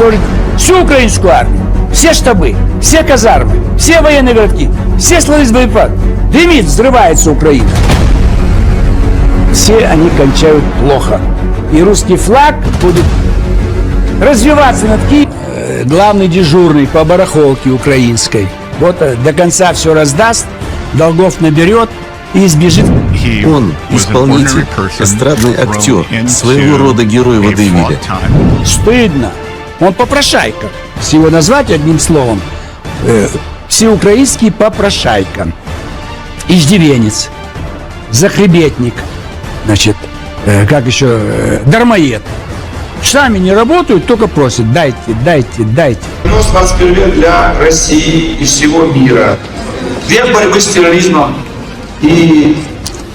уничтожить всю украинскую армию, все штабы, все казармы, все военные городки, все склады с боеприпасами. Дымит, взрывается Украина. Все они кончают плохо. И русский флаг будет развиваться над Киевом. Главный дежурный по барахолке украинской. Вот до конца все раздаст, долгов наберет и сбежит. Он исполнитель, эстрадный актер, своего рода герой водевиля. Стыдно. Он попрошайка. Если его назвать одним словом, всеукраинский попрошайка. Иждивенец, захребетник, значит, как еще, дармоед. Сами не работают, только просят: дайте, дайте, дайте. 21 век для России и всего мира. Век борьбы с терроризмом. И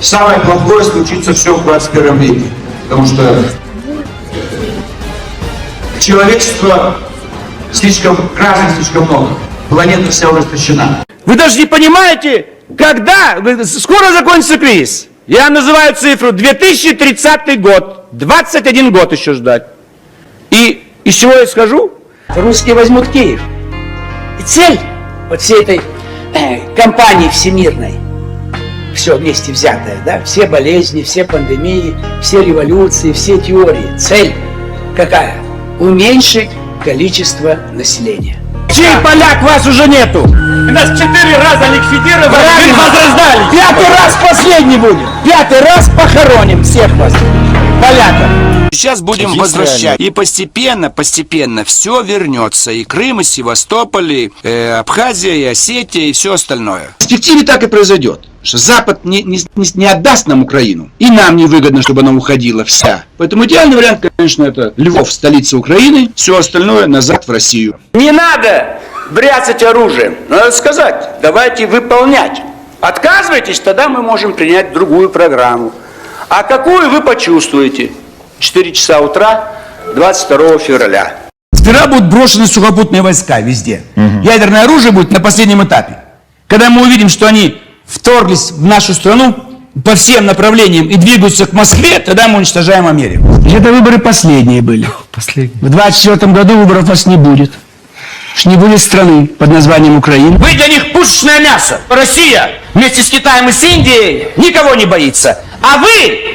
самое плохое случится все в 21 веке. Потому что человечество слишком разных, слишком много. Планета вся растащена. Вы даже не понимаете, когда скоро закончится кризис. Я называю цифру 2030 год. 21 год еще ждать. И из чего я скажу? Русские возьмут Киев. И цель вот всей этой кампании всемирной, все вместе взятое, да, все болезни, все пандемии, все революции, все теории. Цель какая? Уменьшить количество населения. Чей поляк, вас уже нету? Нас 4 раза ликвидировали, возрождались. 5-й раз последний будет. 5-й раз похороним всех вас, поляков. Сейчас будем возвращать. И постепенно все вернется. И Крым, и Севастополь, и Абхазия, и Осетия, и все остальное. В перспективе так и произойдет. Что Запад не отдаст нам Украину. И нам невыгодно, чтобы она уходила вся. Поэтому идеальный вариант, конечно, это Львов, столица Украины. Все остальное назад в Россию. Не надо бряцать оружием. Надо сказать: давайте выполнять. Отказывайтесь, тогда мы можем принять другую программу. А какую вы почувствуете? 4 часа утра 22 февраля. Сперва будут брошены сухопутные войска везде. Ядерное оружие будет на последнем этапе. Когда мы увидим, что они вторглись в нашу страну по всем направлениям и двигаются к Москве, тогда мы уничтожаем Америку. Это выборы последние были. В 24 году выборов у нас не будет. Не будет страны под названием Украина. Вы для них пушечное мясо. Россия вместе с Китаем и с Индией никого не боится. А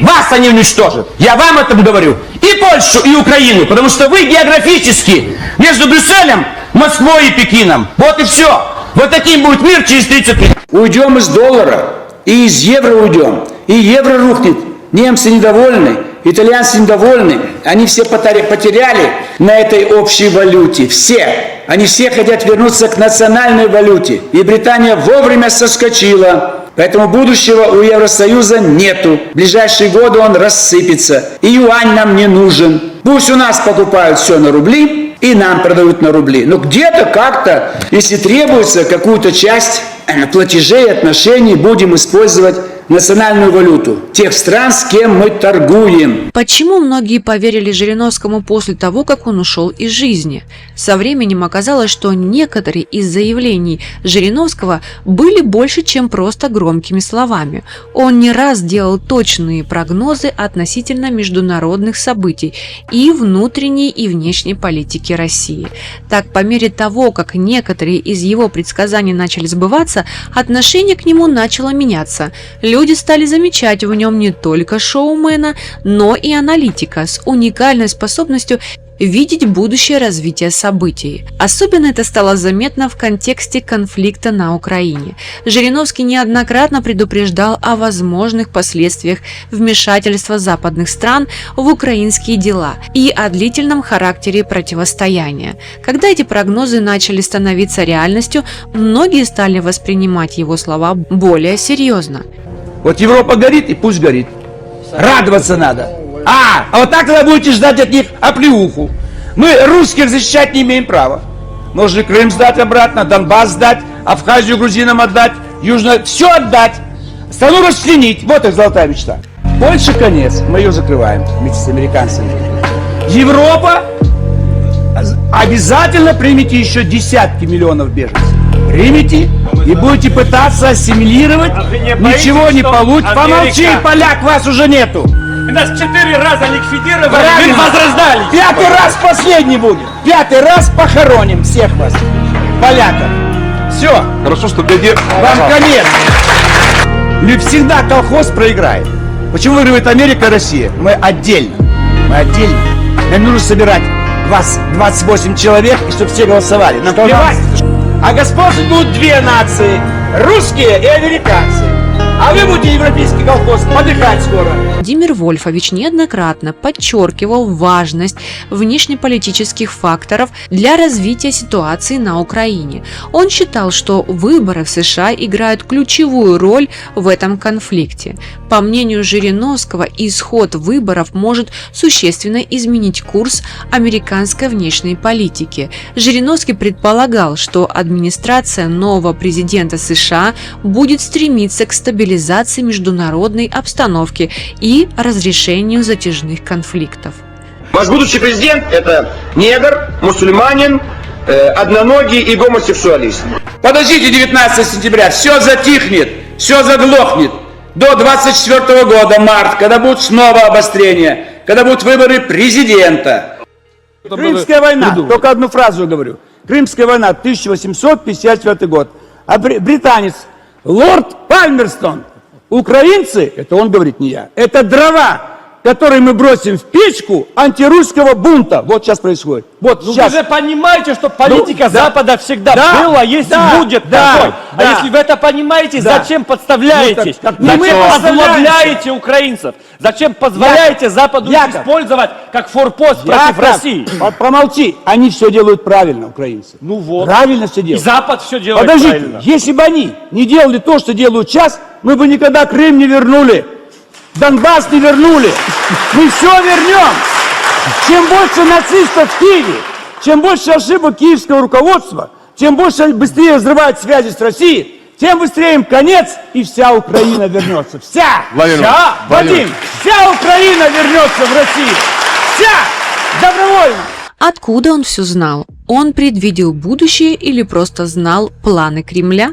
вас они уничтожат. Я вам это говорю. И Польшу, и Украину. Потому что вы географически между Брюсселем, Москвой и Пекином. Вот и все. Вот таким будет мир через 30 лет. Уйдем из доллара, и из евро уйдем. И евро рухнет. Немцы недовольны, итальянцы недовольны. Они все потеряли на этой общей валюте. Все. Они все хотят вернуться к национальной валюте. И Британия вовремя соскочила. Поэтому будущего у Евросоюза нету. В ближайшие годы он рассыпется. И юань нам не нужен. Пусть у нас покупают все на рубли, и нам продают на рубли. Но где-то как-то, если требуется какую-то часть платежей, отношений, будем использовать национальную валюту тех стран, с кем мы торгуем. Почему многие поверили Жириновскому после того, как он ушел из жизни? Со временем оказалось, что некоторые из заявлений Жириновского были больше, чем просто громкими словами. Он не раз делал точные прогнозы относительно международных событий и внутренней и внешней политики России. Так, по мере того, как некоторые из его предсказаний начали сбываться, отношение к нему начало меняться. Люди стали замечать в нем не только шоумена, но и аналитика с уникальной способностью видеть будущее развитие событий. Особенно это стало заметно в контексте конфликта на Украине. Жириновский неоднократно предупреждал о возможных последствиях вмешательства западных стран в украинские дела и о длительном характере противостояния. Когда эти прогнозы начали становиться реальностью, многие стали воспринимать его слова более серьезно. Вот Европа горит, и пусть горит. Радоваться надо. А вот так тогда будете ждать от них оплеуху. Мы русских защищать не имеем права. Можно Крым сдать обратно, Донбасс сдать, Абхазию грузинам отдать, Южно... Все отдать. Страну расчленить. Вот их золотая мечта. Польша конец. Мы ее закрываем вместе с американцами. Европа, обязательно примите еще десятки миллионов беженцев. Примите и будете пытаться ассимилировать. Ничего не получится. Помолчи, поляк, вас уже нету. Нас 4 раза ликвидировали, Правильно. мы возрождались. 5-й раз последний будет. 5-й раз похороним всех вас, поляков. Все, Хорошо, что дядя... вам конец. Не всегда колхоз проиграет. Почему выигрывает Америка и Россия? Мы отдельно. Нам нужно собирать вас 28 человек, и чтобы все голосовали. Нам плевать. А господствовать будут две нации. Русские и американцы. А вы будете европейский колхоз подыхать скоро. Владимир Вольфович неоднократно подчеркивал важность внешнеполитических факторов для развития ситуации на Украине. Он считал, что выборы в США играют ключевую роль в этом конфликте. По мнению Жириновского, исход выборов может существенно изменить курс американской внешней политики. Жириновский предполагал, что администрация нового президента США будет стремиться к стабилизации международной обстановки и разрешению затяжных конфликтов. Ваш будущий президент – это негр, мусульманин, одноногий и гомосексуалист. Подождите 19 сентября, все затихнет, все заглохнет. До 24 года, март, когда будут снова обострения, когда будут выборы президента. Крымская война, только одну фразу говорю. Крымская война, 1854 год. А британец лорд Пальмерстон. Украинцы, это он говорит, не я, это дрова, которые мы бросим в печку антирусского бунта. Вот сейчас происходит. Вот Ну сейчас. вы же понимаете, что политика да. Запада всегда Да. была, есть Да. и будет Да. такой. Да. А если вы это понимаете, Да. зачем подставляетесь? Ну, так не зачем мы подставляемся. озлобляете украинцев? Зачем позволяете Западу Яков. использовать как форпост против Яков, России? Промолчи, они все делают правильно, украинцы. Ну вот. Правильно все И делают. Запад все делает Подождите, правильно. если бы они не делали то, что делают сейчас, мы бы никогда Крым не вернули, Донбасс не вернули. Мы все вернем. Чем больше нацистов в Киеве, чем больше ошибок киевского руководства, чем быстрее взрывают связи с Россией, тем быстрее им конец, и вся Украина вернется. Вся! Владимир, Вся! Владимир. Вадим! Вся Украина вернется в Россию! Вся! Добровольно! Откуда он все знал? Он предвидел будущее или просто знал планы Кремля?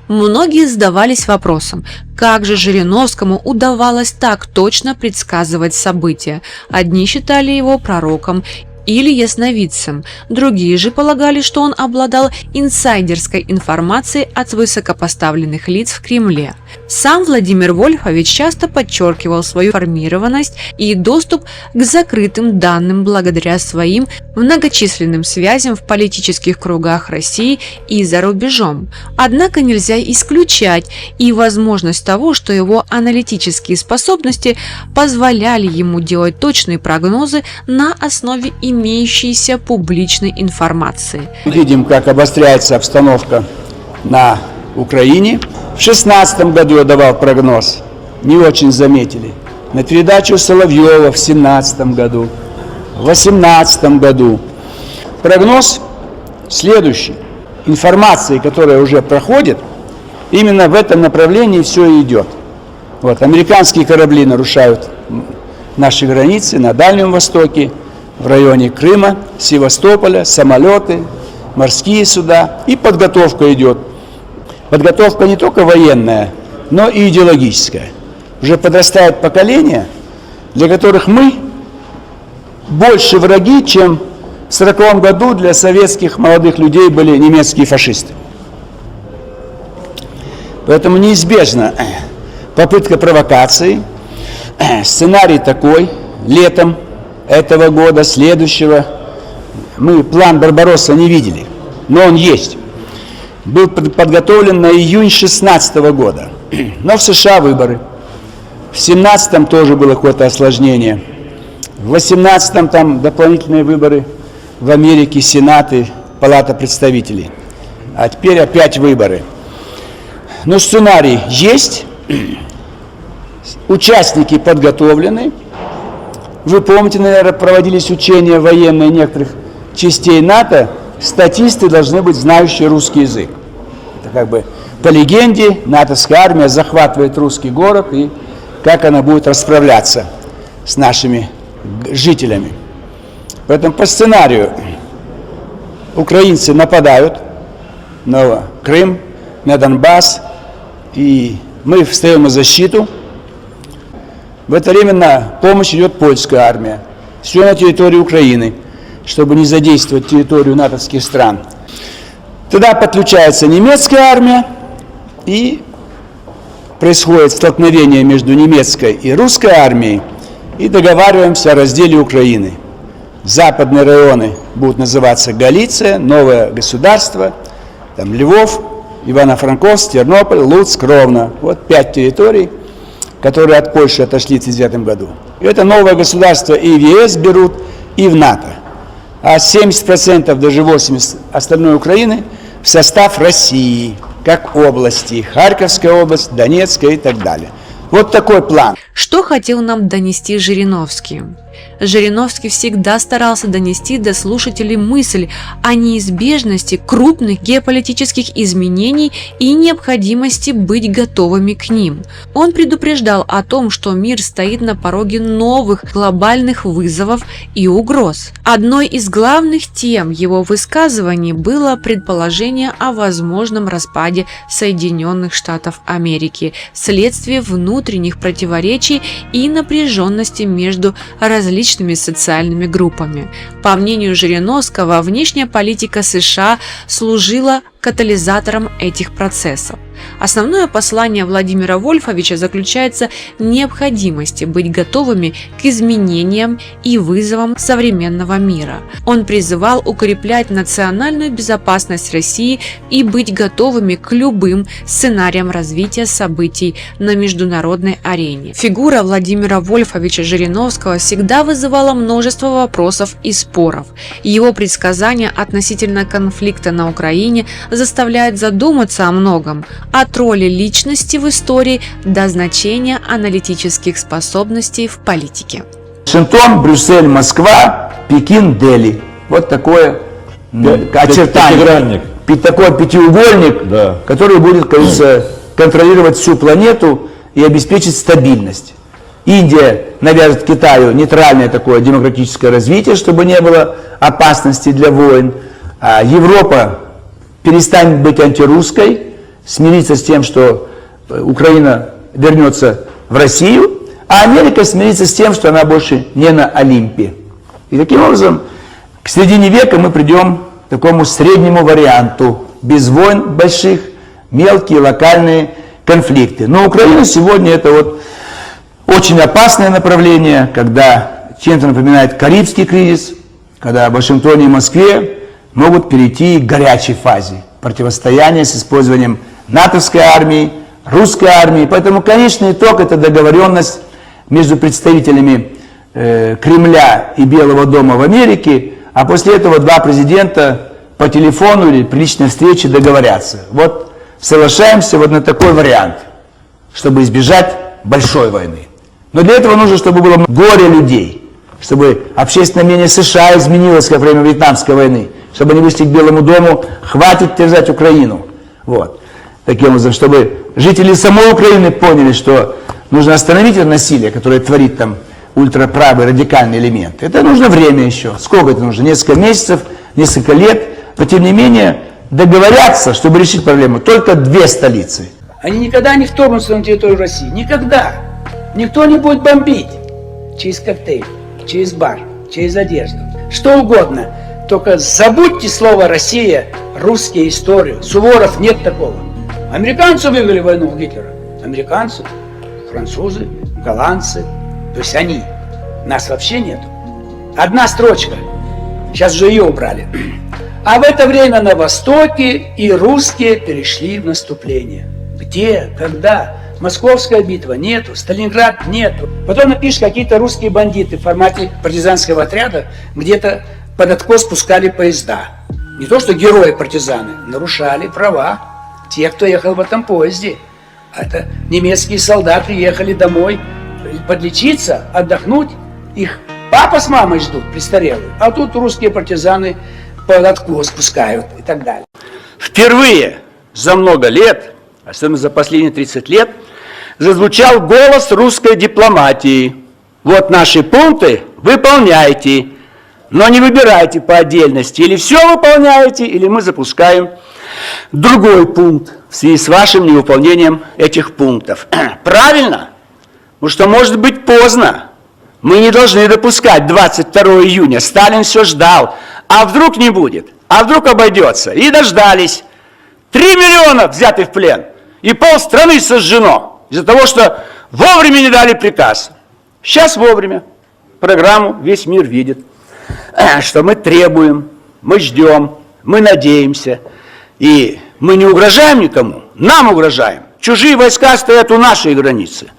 Многие задавались вопросом, как же Жириновскому удавалось так точно предсказывать события. Одни считали его пророком или ясновидцем, другие же полагали, что он обладал инсайдерской информацией от высокопоставленных лиц в Кремле. Сам Владимир Вольфович часто подчеркивал свою информированность и доступ к закрытым данным благодаря своим многочисленным связям в политических кругах России и за рубежом. Однако нельзя исключать и возможность того, что его аналитические способности позволяли ему делать точные прогнозы на основе имеющейся публичной информации. Видим, как обостряется обстановка на Украине. В 2016 году я давал прогноз, не очень заметили. На передачу Соловьева в 2017 году, в 2018 году. Прогноз следующий. Информации, которая уже проходит, именно в этом направлении все и идет. Вот, американские корабли нарушают наши границы на Дальнем Востоке, в районе Крыма, Севастополя, самолеты, морские суда. И подготовка идет. Подготовка не только военная, но и идеологическая. Уже подрастает поколение, для которых мы больше враги, чем в 1940 году для советских молодых людей были немецкие фашисты. Поэтому неизбежна попытка провокации. Сценарий такой: летом этого года, следующего. Мы план Барбаросса не видели, но он есть. Был подготовлен на июнь 2016 года. Но в США выборы. В 2017 тоже было какое-то осложнение. В 2018 там дополнительные выборы в Америке, Сенат и Палата представителей. А теперь опять выборы. Но сценарий есть. Участники подготовлены. Вы помните, наверное, проводились учения военные некоторых частей НАТО. Статисты должны быть знающие русский язык. Это как бы по легенде натовская армия захватывает русский город, и как она будет расправляться с нашими жителями. Поэтому по сценарию украинцы нападают на Крым, на Донбасс, и мы встаем на защиту. В это время на помощь идет польская армия. Все на территории Украины, чтобы не задействовать территорию натовских стран. Тогда подключается немецкая армия, и происходит столкновение между немецкой и русской армией, и договариваемся о разделе Украины. Западные районы будут называться Галиция, новое государство, там Львов, Ивано-Франковск, Тернополь, Луцк, Ровно. Вот 5 территорий, которые от Польши отошли в 1939 году. И это новое государство и в ЕС берут, и в НАТО. А 70%, даже 80% остальной Украины в состав России, как области, Харьковская область, Донецкая и так далее. Вот такой план. Что хотел нам донести Жириновский? Жириновский всегда старался донести до слушателей мысль о неизбежности крупных геополитических изменений и необходимости быть готовыми к ним. Он предупреждал о том, что мир стоит на пороге новых глобальных вызовов и угроз. Одной из главных тем его высказываний было предположение о возможном распаде Соединенных Штатов Америки вследствие внутренних противоречий и напряженности между различными социальными группами. По мнению Жириновского, внешняя политика США служила катализатором этих процессов. Основное послание Владимира Вольфовича заключается в необходимости быть готовыми к изменениям и вызовам современного мира. Он призывал укреплять национальную безопасность России и быть готовыми к любым сценариям развития событий на международной арене. Фигура Владимира Вольфовича Жириновского всегда вызывала множество вопросов и споров. Его предсказания относительно конфликта на Украине заставляют задуматься о многом, от роли личности в истории до значения аналитических способностей в политике. Вашингтон, Брюссель, Москва, Пекин, Дели. Вот такое очертание. Такой пятиугольник, Да. который будет, кажется, контролировать всю планету и обеспечить стабильность. Индия навяжет Китаю нейтральное такое демократическое развитие, чтобы не было опасности для войн. А Европа перестанет быть антирусской, смириться с тем, что Украина вернется в Россию, а Америка смирится с тем, что она больше не на Олимпе. И таким образом к середине века мы придем к такому среднему варианту, без войн больших, мелкие локальные конфликты. Но Украина сегодня это вот очень опасное направление, когда чем-то напоминает Карибский кризис, когда в Вашингтоне и Москве могут перейти к горячей фазе противостояния с использованием натовской армии, русской армии. Поэтому конечный итог – это договоренность между представителями Кремля и Белого дома в Америке, а после этого два президента по телефону или при личной встрече договорятся. Вот соглашаемся вот на такой вариант, чтобы избежать большой войны. Но для этого нужно, чтобы было горе людей, чтобы общественное мнение США изменилось во время Вьетнамской войны, чтобы они вышли к Белому дому, хватит терзать Украину. Вот. Таким образом, чтобы жители самой Украины поняли, что нужно остановить это насилие, которое творит там ультраправый радикальный элемент. Это нужно время еще. Сколько это нужно? Несколько месяцев, несколько лет. Но тем не менее договорятся, чтобы решить проблему, только две столицы. Они никогда не вторгнутся на территорию России. Никогда. Никто не будет бомбить. Через коктейль, через бар, через одежду. Что угодно. Только забудьте слово «Россия», «русские», «историю». Суворов нет такого. Американцы выиграли войну у Гитлера. Американцы, французы, голландцы. То есть они. Нас вообще нет. Одна строчка. Сейчас же ее убрали. А в это время на Востоке и русские перешли в наступление. Где? Когда? Московская битва нету, Сталинград нету. Потом напишешь, какие-то русские бандиты в формате партизанского отряда где-то под откос спускали поезда. Не то, что герои-партизаны, нарушали права тех, кто ехал в этом поезде. Это немецкие солдаты ехали домой подлечиться, отдохнуть. Их папа с мамой ждут, престарелые. А тут русские партизаны под откос спускают и так далее. Впервые за много лет, особенно за последние 30 лет, зазвучал голос русской дипломатии. Вот наши пункты, выполняйте, но не выбирайте по отдельности. Или все выполняете, или мы запускаем другой пункт в связи с вашим невыполнением этих пунктов. Правильно? Потому что может быть поздно. Мы не должны допускать 22 июня. Сталин все ждал. А вдруг не будет? А вдруг обойдется? И дождались. 3 миллиона взяты в плен. И полстраны сожжено. Из-за того, что вовремя не дали приказ. Сейчас вовремя. Программу весь мир видит. Что мы требуем, мы ждем, мы надеемся. И мы не угрожаем никому. Нам угрожаем. Чужие войска стоят у нашей границы.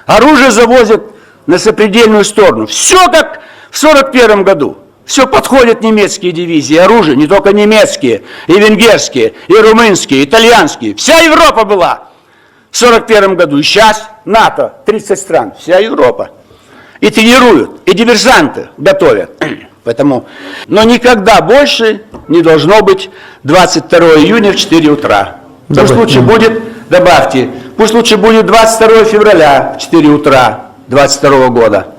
Оружие завозят на сопредельную сторону. Все как в 1941 году. Все подходят немецкие дивизии, оружие, не только немецкие, и венгерские, и румынские, и итальянские. Вся Европа была в 1941 году. И сейчас НАТО, 30 стран, вся Европа. И тренируют, и диверсанты готовят. Поэтому, но никогда больше не должно быть 22 июня в 4 утра. Пусть лучше будет, добавьте, пусть лучше будет 22 февраля в 4 утра 22 года.